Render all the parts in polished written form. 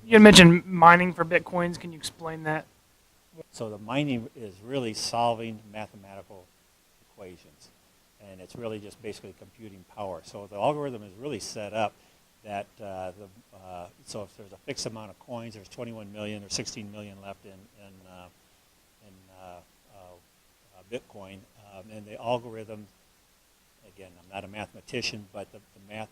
You had mentioned mining for Bitcoins. Can you explain that? So the mining is really solving mathematical equations, and it's really just basically computing power. So the algorithm is really set up that so if there's a fixed amount of coins, there's 21 million or 16 million left in Bitcoin, and the algorithm, again, I'm not a mathematician, but the math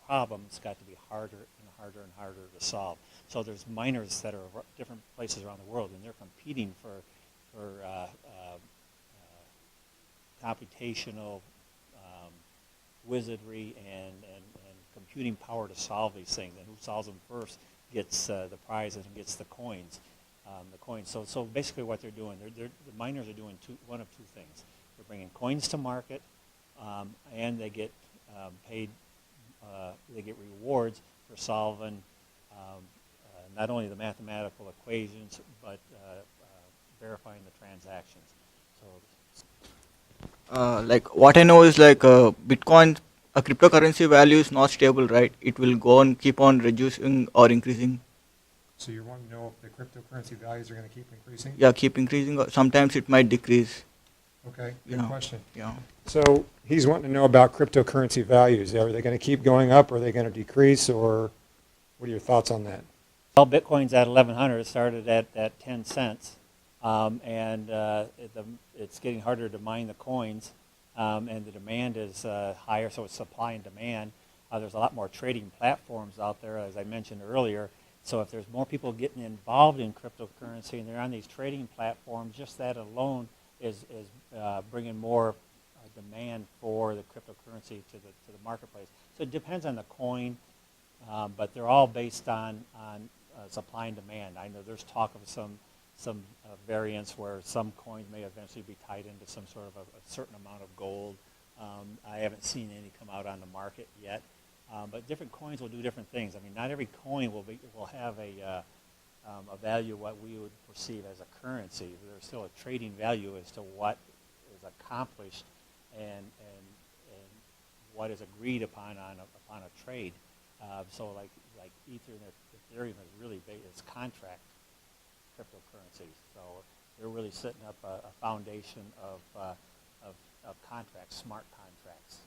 problem's got to be harder and harder and harder to solve. So there's miners that are different places around the world, and they're competing for computational wizardry and computing power to solve these things. And who solves them first gets the prize and gets the coins. So basically, what they're doing, the miners are doing one of two things. They're bringing coins to market, and they get paid. They get rewards for solving not only the mathematical equations, but verifying the transactions. So, like what I know is like Bitcoin, a cryptocurrency value is not stable, right? It will go on, keep on reducing or increasing. So you want to know if the cryptocurrency values are going to keep increasing? Yeah, keep increasing. Or sometimes it might decrease. Okay, good question. Yeah. So he's wanting to know about cryptocurrency values. Are they going to keep going up, or are they going to decrease, or what are your thoughts on that? well, Bitcoin's at 1,100. It started at 10 cents, and it's getting harder to mine the coins, and the demand is higher, so it's supply and demand. There's a lot more trading platforms out there, as I mentioned earlier. So if there's more people getting involved in cryptocurrency and they're on these trading platforms, just that alone is bringing more demand for the cryptocurrency to the marketplace. So it depends on the coin, but they're all based on supply and demand. I know there's talk of some variants where some coins may eventually be tied into some sort of a certain amount of gold. I haven't seen any come out on the market yet. But different coins will do different things. I mean, not every coin will have a value what we would perceive as a currency. There's still a trading value as to what is accomplished and what is agreed upon upon a trade. So like Ethereum is really it's contract cryptocurrencies. So they're really setting up a foundation of contracts, smart contracts.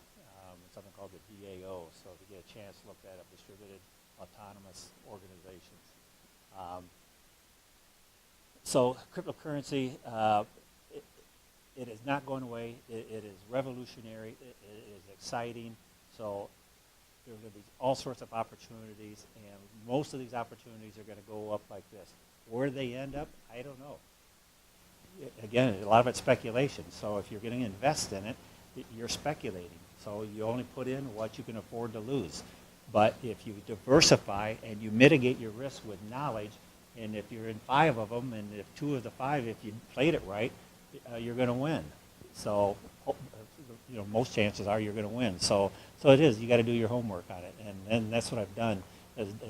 Something called the DAO, so if you get a chance to look that up, distributed autonomous organizations. So cryptocurrency, it is not going away. It is revolutionary. It is exciting. So there's going to be all sorts of opportunities, and most of these opportunities are going to go up like this. Where they end up, I don't know. Again, a lot of it's speculation. So if you're going to invest in it, you're speculating. So you only put in what you can afford to lose. But if you diversify and you mitigate your risk with knowledge, and if you're in 5 of them, and if 2 of the 5, if you played it right, you're going to win. So, most chances are you're going to win. So it is. You got to do your homework on it, and that's what I've done,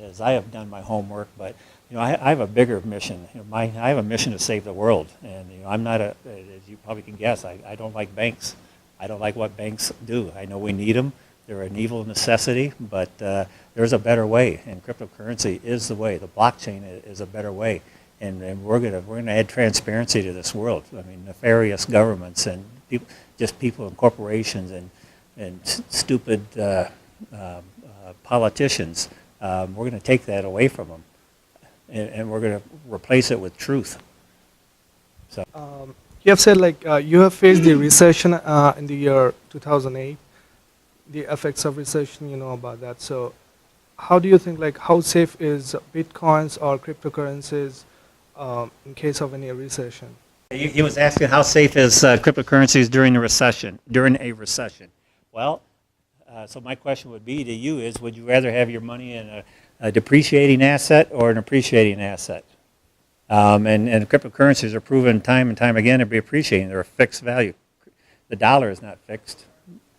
as I have done my homework. But I have a bigger mission. I have a mission to save the world, and I'm not as you probably can guess. I don't like banks. I don't like what banks do. I know we need them. They're an evil necessity, but there's a better way, and cryptocurrency is the way. The blockchain is a better way, and we're gonna add transparency to this world. I mean, nefarious governments and people and corporations and stupid politicians. We're going to take that away from them, and we're going to replace it with truth. So. You have said you have faced the recession in the year 2008, the effects of recession, you know about that. So how do you think, how safe is Bitcoins or cryptocurrencies in case of any recession? He was asking how safe is cryptocurrencies during a recession. Well, so my question would be to you is, would you rather have your money in a depreciating asset or an appreciating asset? And cryptocurrencies are proven time and time again to be appreciating. They're a fixed value. The dollar is not fixed.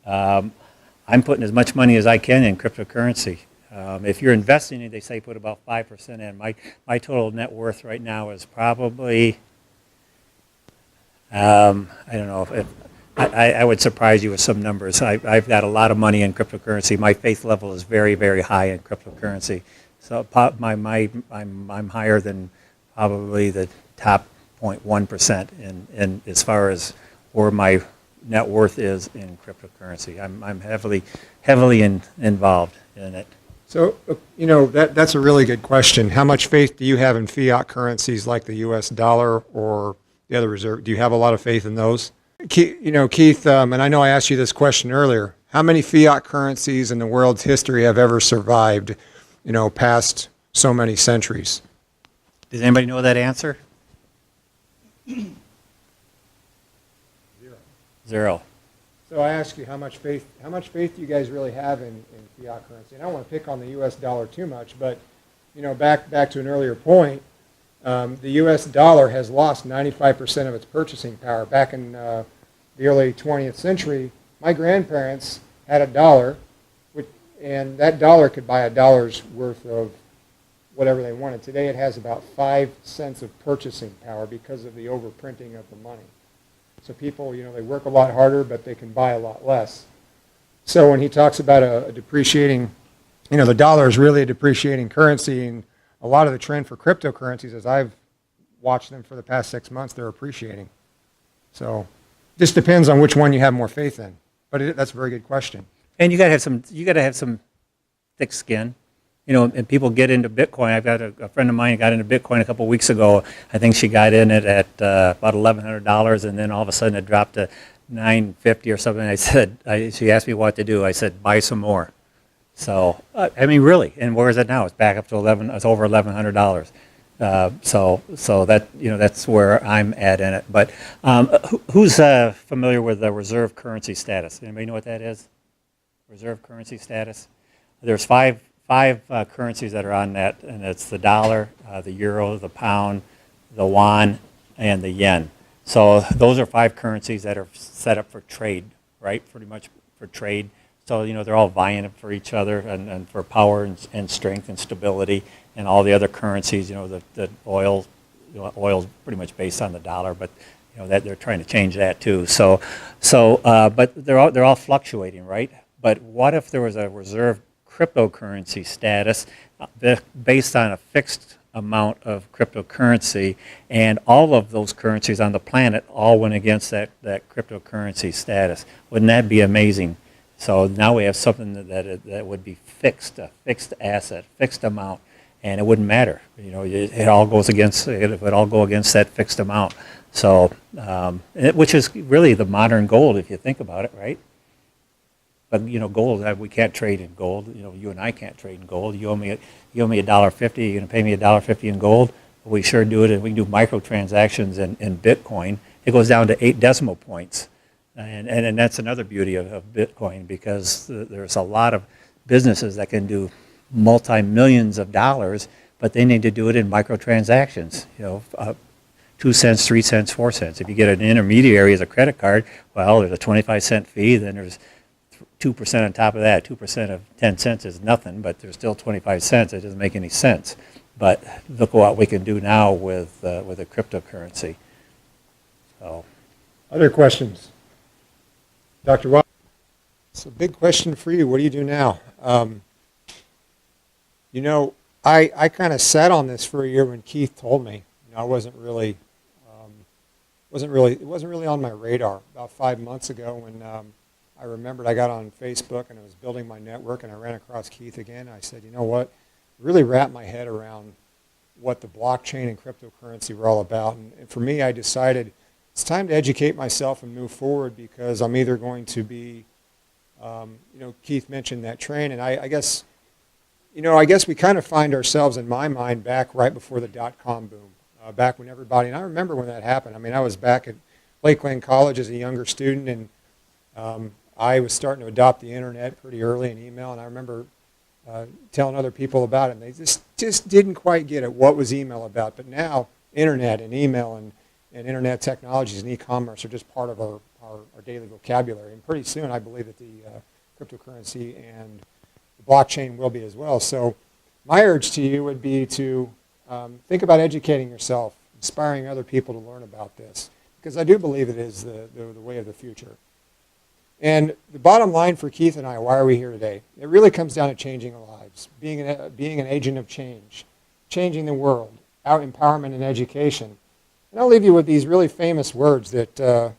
I'm putting as much money as I can in cryptocurrency. If you're investing in it, they say put about 5% in. My total net worth right now is probably, I don't know, I would surprise you with some numbers. I've got a lot of money in cryptocurrency. My faith level is very, very high in cryptocurrency. So I'm higher than probably the top 0.1% in as far as where my net worth is in cryptocurrency. I'm heavily involved in it. So, that's a really good question. How much faith do you have in fiat currencies like the U.S. dollar or the other reserve? Do you have a lot of faith in those? Keith, and I know I asked you this question earlier. How many fiat currencies in the world's history have ever survived, past so many centuries? Does anybody know that answer? Zero. So I ask you, how much faith do you guys really have in fiat currency? And I don't want to pick on the U.S. dollar too much, but back to an earlier point, the U.S. dollar has lost 95% of its purchasing power. Back in the early 20th century, my grandparents had a dollar, and that dollar could buy $1 worth of whatever they wanted. Today it has about 5 cents of purchasing power because of the overprinting of the money. So people, they work a lot harder, but they can buy a lot less. So when he talks about a depreciating, the dollar is really a depreciating currency, and a lot of the trend for cryptocurrencies, as I've watched them for the past 6 months, they're appreciating. So just depends on which one you have more faith in. But that's a very good question. And you got to have some thick skin. And people get into Bitcoin. I've got a friend of mine who got into Bitcoin a couple of weeks ago. I think she got in it at about $1,100, and then all of a sudden it dropped to $950 or something. She asked me what to do. I said, buy some more. So, really. And where is it now? It's back up to it's over $1,100. So that that's where I'm at in it. But who's familiar with the reserve currency status? Anybody know what that is? Reserve currency status. There's five currencies that are on that, and it's the dollar, the euro, the pound, the yuan, and the yen. So those are 5 currencies that are set up for trade, right? Pretty much for trade. So they're all vying for each other and for power and strength and stability, and all the other currencies. The oil's pretty much based on the dollar, but that they're trying to change that too. But they're all fluctuating, right? But what if there was a reserve cryptocurrency status based on a fixed amount of cryptocurrency, and all of those currencies on the planet all went against that cryptocurrency status? Wouldn't that be amazing? So now we have something that would be fixed, a fixed asset, fixed amount, and it wouldn't matter. It all goes against it would all go against that fixed amount. So which is really the modern gold if you think about it, right? But gold, we can't trade in gold. You and I can't trade in gold. You owe me $1.50. You're gonna pay me $1.50 in gold. We sure do it, and we can do microtransactions in Bitcoin. It goes down to 8 decimal points, and that's another beauty of Bitcoin, because there's a lot of businesses that can do multi-millions of dollars, but they need to do it in microtransactions. 2 cents, 3 cents, 4 cents. If you get an intermediary as a credit card, well, there's a 25-cent fee. Then there's 2% on top of that. 2% of 10 cents is nothing, but there's still 25 cents. It doesn't make any sense. But look what we can do now with a cryptocurrency. So, other questions? Dr. Wahby? It's a big question for you. What do you do now? I kind of sat on this for a year when Keith told me. I it wasn't really on my radar. About 5 months ago, when I remembered I got on Facebook and I was building my network, and I ran across Keith again. I said, you know what? Really wrap my head around what the blockchain and cryptocurrency were all about. And for me, I decided it's time to educate myself and move forward, because I'm either going to be, Keith mentioned that train, and I guess we kind of find ourselves, in my mind, back right before the dot-com boom, back when everybody, and I remember when that happened. I was back at Lakeland College as a younger student, and I was starting to adopt the internet pretty early in email, and I remember telling other people about it, and they just didn't quite get it, what was email about. But now, internet and email and internet technologies and e-commerce are just part of our daily vocabulary. And pretty soon, I believe that the cryptocurrency and the blockchain will be as well. So my urge to you would be to think about educating yourself, inspiring other people to learn about this, because I do believe it is the way of the future. And the bottom line for Keith and I, why are we here today? It really comes down to changing lives, being an agent of change, changing the world, out empowerment and education. And I'll leave you with these really famous words that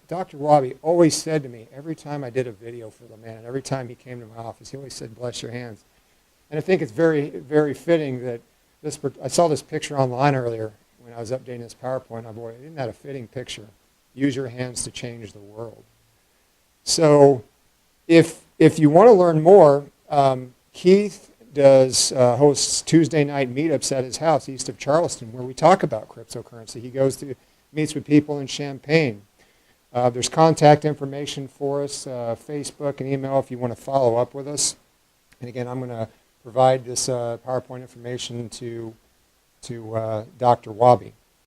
Dr. Wahby always said to me every time I did a video for the man, and every time he came to my office. He always said, "Bless your hands." And I think it's very, very fitting that I saw this picture online earlier when I was updating this PowerPoint. I boy, isn't that a fitting picture? Use your hands to change the world. So if you want to learn more, Keith hosts Tuesday night meetups at his house east of Charleston where we talk about cryptocurrency. He meets with people in Champaign. There's contact information for us, Facebook and email if you want to follow up with us. And again, I'm going to provide this PowerPoint information to Dr. Wahby.